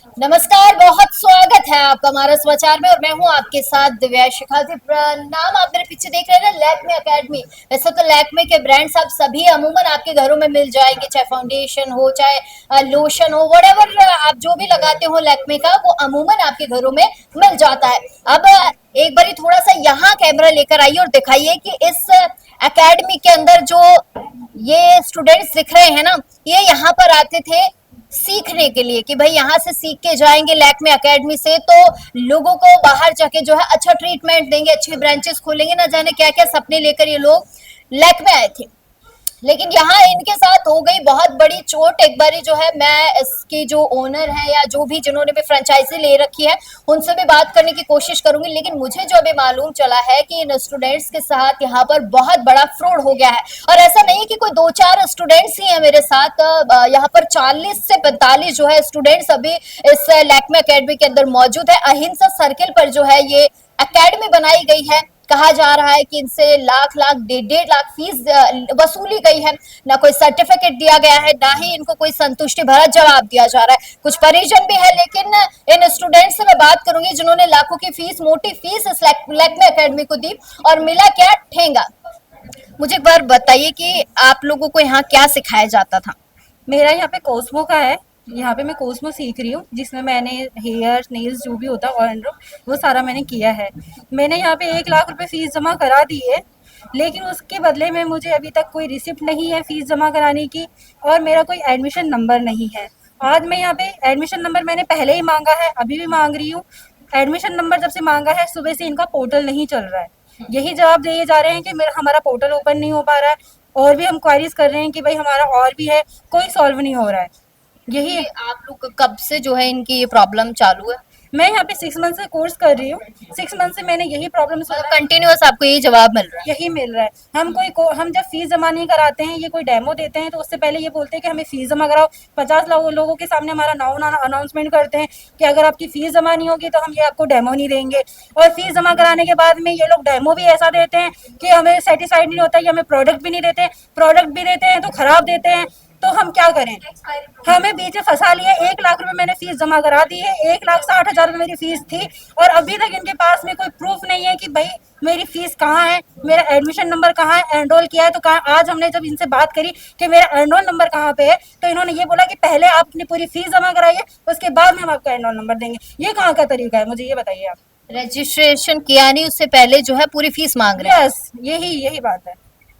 नमस्कार, बहुत स्वागत है आपका हमारा समाचार में और मैं हूं आपके साथ दिव्या शिखावती। नाम आप मेरे पीछे देख रहे हैं ना, लैक्मे एकेडमी। वैसे तो लैक्मे के ब्रांड्स आप सभी अमूमन आपके घरों में मिल जाएंगे, चाहे फाउंडेशन हो, चाहे लोशन हो, वटेवर आप जो भी लगाते हो लैक्मे का, वो अमूमन आपके घरों में मिल जाता है। अब एक बारी थोड़ा सा यहाँ कैमरा लेकर आइए और दिखाइए कि इस एकेडमी के अंदर जो ये स्टूडेंट्स दिख रहे हैं ना, ये यहाँ पर आते थे सीखने के लिए कि भाई यहाँ से सीख के जाएंगे लैक्मे एकेडमी से, तो लोगों को बाहर जाके जो है अच्छा ट्रीटमेंट देंगे, अच्छे ब्रांचेस खोलेंगे, ना जाने क्या क्या सपने लेकर ये लोग लैक्मे आए थे। लेकिन यहाँ इनके साथ हो गई बहुत बड़ी चोट। एक बारी जो है मैं इसकी जो ओनर है या जो भी जिन्होंने भी फ्रेंचाइजी ले रखी है उनसे भी बात करने की कोशिश करूंगी, लेकिन मुझे जो अभी मालूम चला है कि इन स्टूडेंट्स के साथ यहाँ पर बहुत बड़ा फ्रॉड हो गया है। और ऐसा नहीं है कि कोई दो चार स्टूडेंट्स ही है मेरे साथ, यहाँ पर 40 से 45 जो है स्टूडेंट्स अभी इस लैक्मे अकेडमी के अंदर मौजूद है। अहिंसा सर्किल पर जो है ये अकेडमी बनाई गई है। कहा जा रहा है कि इनसे लाख लाख 1.5 लाख फीस वसूली गई है। ना कोई सर्टिफिकेट दिया गया है, ना ही इनको कोई संतुष्टि भरा जवाब दिया जा रहा है। कुछ परिजन भी है, लेकिन इन स्टूडेंट से मैं बात करूंगी जिन्होंने लाखों की फीस, मोटी फीस इस लैक्मे एकेडमी को दी और मिला क्या ठेंगा। मुझे एक बार बताइए कि आप लोगों को यहाँ क्या सिखाया जाता था। मेरा यहाँ पे कोस्मो का है। यहाँ पे मैं कोस्मो सीख रही हूँ, जिसमें मैंने हेयर नेल्स जो भी होता है ऑयल वो सारा मैंने किया है। मैंने यहाँ पे 1 लाख रुपए फीस जमा करा दी है, लेकिन उसके बदले में मुझे अभी तक कोई रिसिप्ट नहीं है फीस जमा कराने की, और मेरा कोई एडमिशन नंबर नहीं है। आज मैं यहाँ पे एडमिशन नंबर मैंने पहले ही मांगा है, अभी भी मांग रही हूँ। एडमिशन नंबर जब से मांगा है, सुबह से इनका पोर्टल नहीं चल रहा है। यही जवाब दिए जा रहे हैं कि मेरा हमारा पोर्टल ओपन नहीं हो पा रहा है, और भी हम क्वारीज कर रहे हैं कि भाई हमारा और भी है, कोई सॉल्व नहीं हो रहा है। यही ये आप लोग कब से जो है इनकी ये प्रॉब्लम चालू है। मैं यहाँ पे 6 मंथ से कोर्स कर रही हूँ। 6 मंथ से मैंने यही प्रॉब्लम सुना है, कंटिन्यूअस आपको यही जवाब मिल रहा है। यही मिल रहा है। हम जब फीस जमा नहीं कराते हैं, ये कोई डेमो देते हैं, तो उससे पहले ये बोलते हैं कि हमें फीस जमा कराओ। 50 लोगों के सामने हमारा नाम अनाउंसमेंट करते हैं कि अगर आपकी फीस जमा नहीं होगी तो हम ये आपको डेमो नहीं देंगे। और फीस जमा कराने के बाद में ये लोग डेमो भी ऐसा देते हैं कि हमें सेटिस्फाइड नहीं होता, ये हमें प्रोडक्ट भी नहीं देते। प्रोडक्ट भी देते हैं तो खराब देते हैं। तो हम क्या करें? हमें बीच में फंसा लिया। 1 लाख रुपए मैंने फीस जमा करा दी है, 1,60,000 मेरी फीस थी, और अभी तक इनके पास में कोई प्रूफ नहीं है कि भाई मेरी फीस कहाँ है, मेरा एडमिशन नंबर कहाँ है, एनरोल किया है तो कहाँ। आज हमने जब इनसे बात करी कि मेरा एनरोल नंबर कहाँ पे है, तो इन्होंने ये बोला कि पहले आप अपनी पूरी फीस जमा कराइए, उसके बाद में हम आपका एनरोल नंबर देंगे। ये कहाँ का तरीका है, मुझे ये बताइए आप। रजिस्ट्रेशन किया नहीं उससे पहले जो है पूरी फीस मांग रहे हैं। यस, यही यही बात है।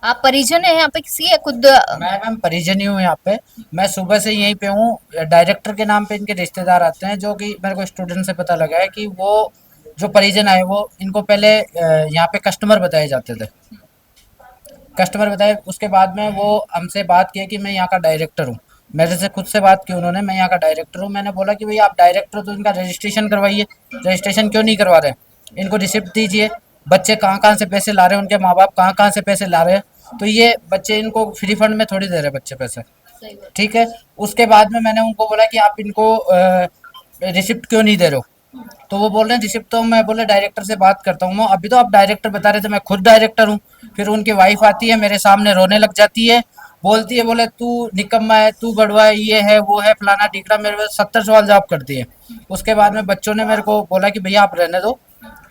आप परिजन है यहाँ पे किसी है खुद। मैं मैम परिजन ही हूँ यहाँ पे। मैं सुबह से यहीं पे हूँ। डायरेक्टर के नाम पे इनके रिश्तेदार आते हैं, जो कि मेरे को स्टूडेंट से पता लगा है कि वो जो परिजन आए वो इनको पहले यहाँ पे कस्टमर बताए जाते थे। कस्टमर बताए, उसके बाद में वो हमसे बात किया कि मैं यहाँ का डायरेक्टर हूँ। मेरे से खुद से बात की उन्होंने, मैं यहाँ का डायरेक्टर हूँ। मैंने बोला कि भाई आप डायरेक्टर हो तो इनका रजिस्ट्रेशन करवाइए। रजिस्ट्रेशन क्यों नहीं करवा रहे? इनको रिसिप्ट दीजिए। बच्चे कहाँ कहाँ से पैसे ला रहे हैं, उनके माँ बाप कहाँ कहाँ से पैसे ला रहे हैं। तो ये बच्चे इनको फ्री फंड में थोड़ी दे रहे बच्चे पैसे। ठीक है। उसके बाद में मैंने उनको बोला कि आप इनको रिसिप्ट क्यों नहीं दे रहे हो? तो वो बोल रहे हैं रिसिप्ट तो मैं बोले डायरेक्टर से बात करता हूँ। मैं अभी तो आप डायरेक्टर बता रहे थे, मैं खुद डायरेक्टर हूँ। फिर उनकी वाइफ आती है मेरे सामने रोने लग जाती है, बोलती है बोले तू निकम्मा है, तू गड़वा है, ये है वो है फलाना टिकड़ा, मेरे 70 सवाल जवाब करती है। उसके बाद में बच्चों ने मेरे को बोला कि भैया आप रहने दो,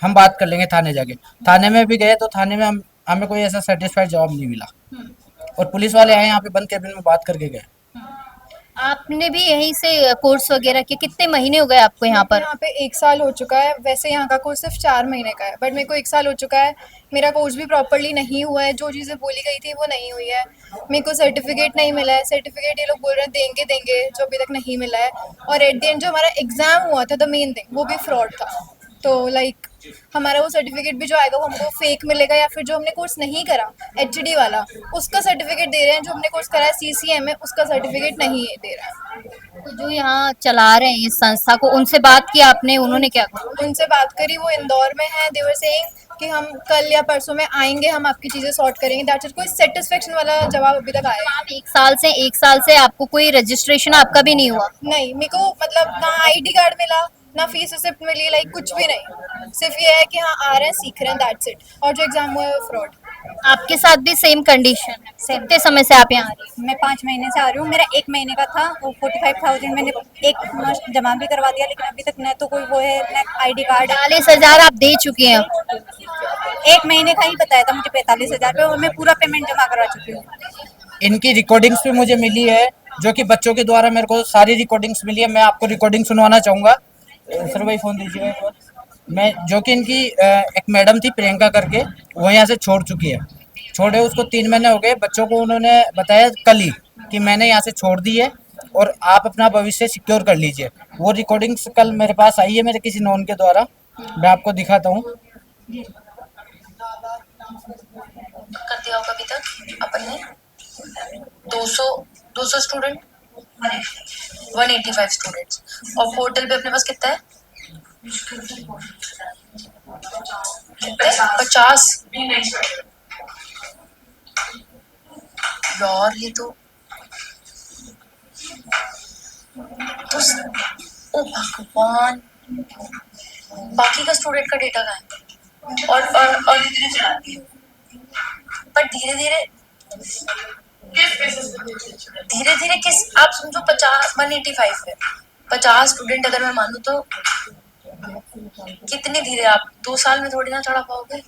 हम बात कर लेंगे थाने जाके। थाने में भी गए तो थाने में हमें कोई ऐसा सेटिस्फाइड जवाब नहीं मिला। और पुलिस वाले आए यहाँ पे बंद कैबिन में बात करके गए। आपने भी यहीं से कोर्स वगैरह किए, कितने महीने हो गए आपको यहाँ पर। यहाँ पे 1 साल हो चुका है। वैसे यहाँ का कोर्स सिर्फ 4 महीने का है, बट मेरे को 1 साल हो चुका है। मेरा कोर्स भी प्रॉपरली नहीं हुआ है, जो चीज़ें बोली गई थी वो नहीं हुई है। मेरे को सर्टिफिकेट नहीं मिला है। सर्टिफिकेट ये लोग बोल रहे हैं देंगे देंगे, जो अभी तक नहीं मिला है। और एट द एंड जो हमारा एग्ज़ाम हुआ था, द मेन थिंग, वो भी फ्रॉड था। तो लाइक हमारा वो सर्टिफिकेट भी जो आएगा वो हमको फेक मिलेगा, या फिर जो हमने कोर्स नहीं करा एचडी वाला उसका सर्टिफिकेट दे रहे हैं। जो हमने कोर्स करा है सीसीएम में, उसका सर्टिफिकेट नहीं दे रहा है। तो जो यहाँ चला रहे हैं इस संस्था को, उनसे बात की आपने, उन्होंने क्या कहा। उनसे बात करी, वो इंदौर में है। देवर सेइंग कि हम कल या परसों में आएंगे, हम आपकी चीज़ें सॉर्ट करेंगे। That's it. कोई सेटिस्फेक्शन वाला जवाब अभी तक आया आप एक साल से आपको कोई रजिस्ट्रेशन आपका भी नहीं हुआ। नहीं। मेरे को मतलब ना आईडी कार्ड मिला, ना फीस रिसिप्ट मिली, लाइक कुछ भी नहीं। सिर्फ ये है कि हाँ आ रहे हैं, सीख रहे हैं, दैट्स इट। और जो एग्जाम हुआ है वो फ्रॉड। आपके साथ भी सेम कंडीशन है, Same. कितने समय से आप यहाँ आ रही मैं 5 महीने से आ रही हूँ। मेरा 1 महीने का था, वो 45,000 मैंने एक मस्त जमा भी करवा दिया, लेकिन अभी तक न तो कोई वो है, न ID कार्ड। 40,000 आप दे चुके हैं? 1 महीने का ही बताया था मुझे 45,000 रुपये, और मैं पूरा पेमेंट जमा करवा चुकी हूँ। इनकी रिकॉर्डिंग्स भी मुझे मिली है, जो कि बच्चों के द्वारा मेरे को सारी रिकॉर्डिंग्स मिली है। मैं आपको रिकॉर्डिंग सुनवाना चाहूँगा। सर भाई फ़ोन दीजिएगा एक बार। मैं जो कि इनकी एक मैडम थी प्रियंका करके, वो यहाँ से छोड़ चुकी है। छोड़े उसको 3 महीने हो गए। बच्चों को उन्होंने बताया कल ही कि मैंने यहाँ से छोड़ दी है और आप अपना भविष्य सिक्योर कर लीजिए। वो रिकॉर्डिंग्स कल मेरे पास आई है मेरे किसी नॉन के द्वारा। मैं आपको दिखाता हूँ। कर दिया होगा अभी तक अपन ने 200 स्टूडेंट, 185 स्टूडेंट्स, और पोर्टल पे अपने पास कितना है? कितना है? 50। यार ये तो ओ भगवान, बाकी का स्टूडेंट का डेटा कहाँ है? और पर धीरे धीरे किस, आप समझो 185 है, 50 स्टूडेंट अगर मैं मानूं तो कितने धीरे, आप 2 साल में थोड़ी ना चढ़ा पाओगे।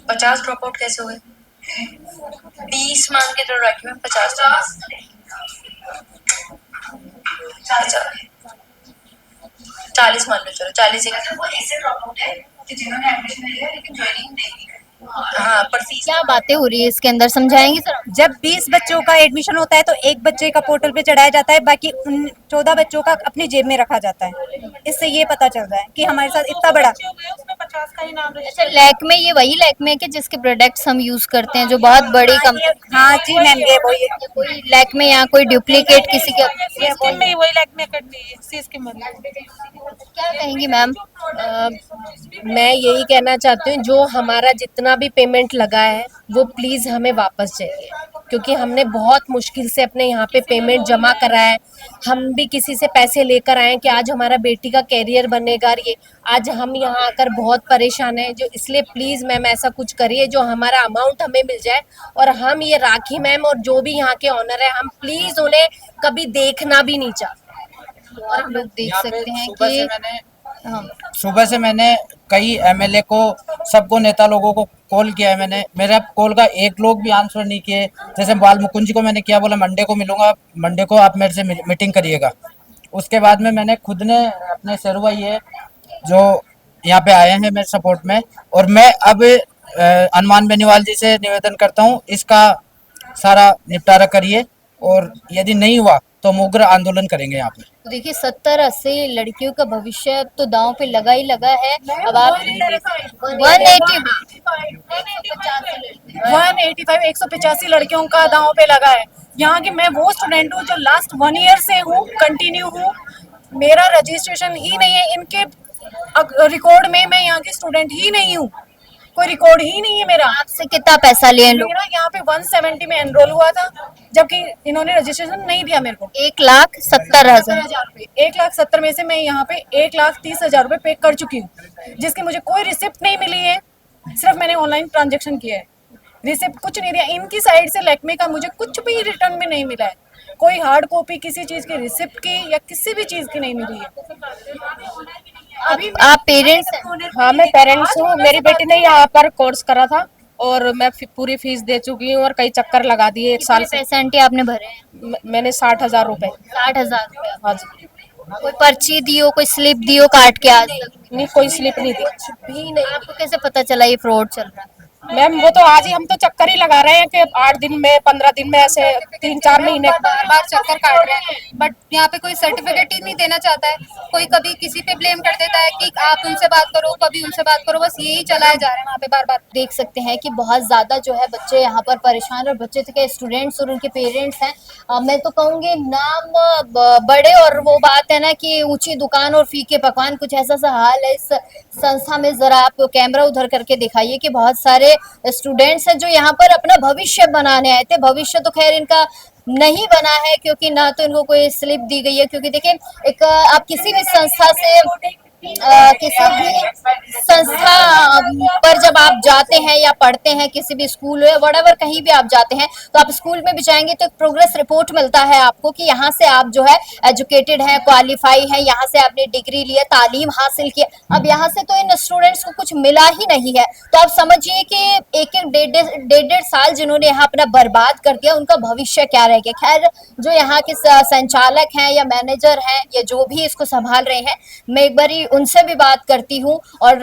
50 ड्रॉप आउट कैसे हुए? 20 मान के चल रखी मैं, 50 40 मान लो, चलो 40 वो ऐसे ड्रॉप आउट है कि जिन्होंने एडमिशन लिया लेकिन ज्वाइनिंग नहीं की। हाँ, पर फीस क्या बातें हो रही है इसके अंदर, समझाएंगे सर? जब 20 बच्चों का एडमिशन होता है तो एक बच्चे का पोर्टल पे चढ़ाया जाता है, बाकी 14 बच्चों का अपनी जेब में रखा जाता है। इससे ये पता चल रहा है कि हमारे साथ इतना बड़ा। अच्छा, लैक्मे ये वही लैक्मे के जिसके प्रोडक्ट्स हम यूज करते हैं, जो बहुत बड़ी कंपनी? हाँ जी मैम, ये वही है। कोई लैक्मे यहाँ कोई डुप्लीकेट किसी के? क्या कहेंगी मैम? मैं यही कहना चाहती हूँ, जो हमारा जितना भी पेमेंट लगा है वो प्लीज़ हमें वापस चाहिए, क्योंकि हमने बहुत मुश्किल से अपने यहाँ पे पेमेंट जमा करा है। हम भी किसी से पैसे लेकर आए हैं कि आज हमारा बेटी का कैरियर बनेगा। ये आज हम यहाँ आकर बहुत परेशान हैं, जो इसलिए प्लीज़ मैम ऐसा कुछ करिए जो हमारा अमाउंट हमें मिल जाए, और हम ये राखी मैम और जो भी यहाँ के ऑनर है, हम प्लीज़ उन्हें कभी देखना भी नहीं चाहते। और हम लोग देख यहाँ पे सकते हैं सुबह से कि मैंने हाँ, सुबह से मैंने कई एमएलए को, सबको, नेता लोगों को कॉल किया है मैंने। मेरा कॉल का एक लोग भी आंसर नहीं किए। जैसे बाल मुकुंद जी को मैंने किया, बोला मंडे को मिलूंगा, मंडे को आप मेरे से मीटिंग करिएगा। उसके बाद में मैंने खुद ने अपने शेरुआ ये जो यहाँ पे आए हैं मेरे सपोर्ट में, और मैं अब हनुमान बेनीवाल जी से निवेदन करता हूँ इसका सारा निपटारा करिए, और यदि नहीं हुआ तो हम उग्र आंदोलन करेंगे यहाँ पे। तो देखिए 70-80 लड़कियों का भविष्य अब तो दांव पे लगा ही लगा है। अब आप 185 लड़कियों का दांव पे लगा है। यहाँ की मैं वो स्टूडेंट हूँ जो लास्ट 1 ईयर से हूँ, कंटिन्यू हूँ। मेरा रजिस्ट्रेशन ही नहीं है इनके रिकॉर्ड में, मैं यहाँ की स्टूडेंट ही नहीं हूँ, कोई रिकॉर्ड ही नहीं है मेरा। आपसे कितना पैसा लिए लोग? मेरा यहाँ पे 170 में एनरोल हुआ था, जबकि इन्होंने रजिस्ट्रेशन नहीं दिया मेरे को। 1,70,000। 1,70,000 में से मैं यहाँ पे 1,30,000 रुपए पे कर चुकी हूँ, जिसकी मुझे कोई रिसिप्ट नहीं मिली है। सिर्फ मैंने ऑनलाइन ट्रांजेक्शन किया है, रिसिप्ट कुछ नहीं दिया। इनकी साइड से लैक्मे का मुझे कुछ भी रिटर्न में नहीं मिला है, कोई हार्ड कॉपी किसी चीज की, रिसिप्ट की या किसी भी चीज की नहीं मिली है। आप पेरेंट्स हैं? हाँ, मैं पेरेंट्स हूँ। मेरी बेटी ने यहाँ पर कोर्स करा था और मैं पूरी फीस दे चुकी हूँ और कई चक्कर लगा दिए। 1 साल कितने से पैसे आंटी आपने भरे हैं? मैंने 60,000 रुपए। 60,000 रुपया? हाँ जी। कोई पर्ची दियो, कोई स्लिप दियो काट के? आज तक नहीं, कोई स्लिप नहीं दी भी नहीं। आपको कैसे पता चला ये फ्रॉड चल रहा है? मैम वो तो आज ही, हम तो चक्कर ही लगा रहे हैं कि 8 दिन में, 15 दिन में, ऐसे 3-4 महीने बार बार चक्कर काट रहे हैं, बट यहाँ पे कोई सर्टिफिकेट ही नहीं देना चाहता है। कोई कभी किसी पे ब्लेम कर देता है कि आप उनसे बात करो, कभी उनसे बात करो, बस यही चलाए जा रहे हैं वहाँ पे बार बार। देख सकते हैं कि बहुत ज़्यादा जो है बच्चे यहाँ पर परेशान, और बच्चे के स्टूडेंट्स और उनके पेरेंट्स हैं। मैं तो कहूँगी नाम बड़े, और वो बात है ना कि ऊंची दुकान और फीके पकवान, कुछ ऐसा सा हाल है इस संस्था में। ज़रा आप कैमरा उधर करके दिखाइए कि बहुत सारे स्टूडेंट्स हैं जो यहाँ पर अपना भविष्य बनाने आए थे। भविष्य तो खैर इनका नहीं बना है, क्योंकि ना तो इनको कोई स्लिप दी गई है। क्योंकि देखिए, एक आप किसी भी संस्था से किसी भी संस्था पर जब आप जाते हैं या पढ़ते हैं, किसी भी स्कूल या वड़ेवर कहीं भी आप जाते हैं, तो आप स्कूल में भी जाएंगे तो एक प्रोग्रेस रिपोर्ट मिलता है आपको कि यहाँ से आप जो है एजुकेटेड हैं, क्वालिफाई हैं, यहाँ से आपने डिग्री ली है, तालीम हासिल की है। अब यहाँ से तो इन स्टूडेंट्स को कुछ मिला ही नहीं है, तो आप समझिए कि एक एक डेढ़ साल जिन्होंने यहाँ अपना बर्बाद कर दिया, उनका भविष्य क्या रह गया। खैर, जो यहाँ के संचालक हैं या मैनेजर हैं या जो भी इसको संभाल रहे हैं, मैं एक बारी उनसे भी बात करती हूँ और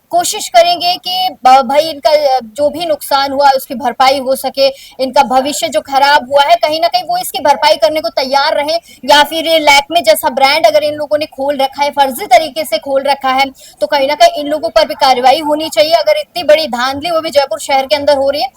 कोशिश करेंगे कि भाई इनका जो भी नुकसान हुआ उसकी भरपाई हो सके, इनका भविष्य जो खराब हुआ है कहीं ना कहीं वो इसकी भरपाई करने को तैयार रहे, या फिर ये लैक्मे जैसा ब्रांड अगर इन लोगों ने खोल रखा है, फर्जी तरीके से खोल रखा है, तो कहीं ना कहीं इन लोगों पर भी कार्रवाई होनी चाहिए। अगर इतनी बड़ी धांधली वो भी जयपुर शहर के अंदर हो रही है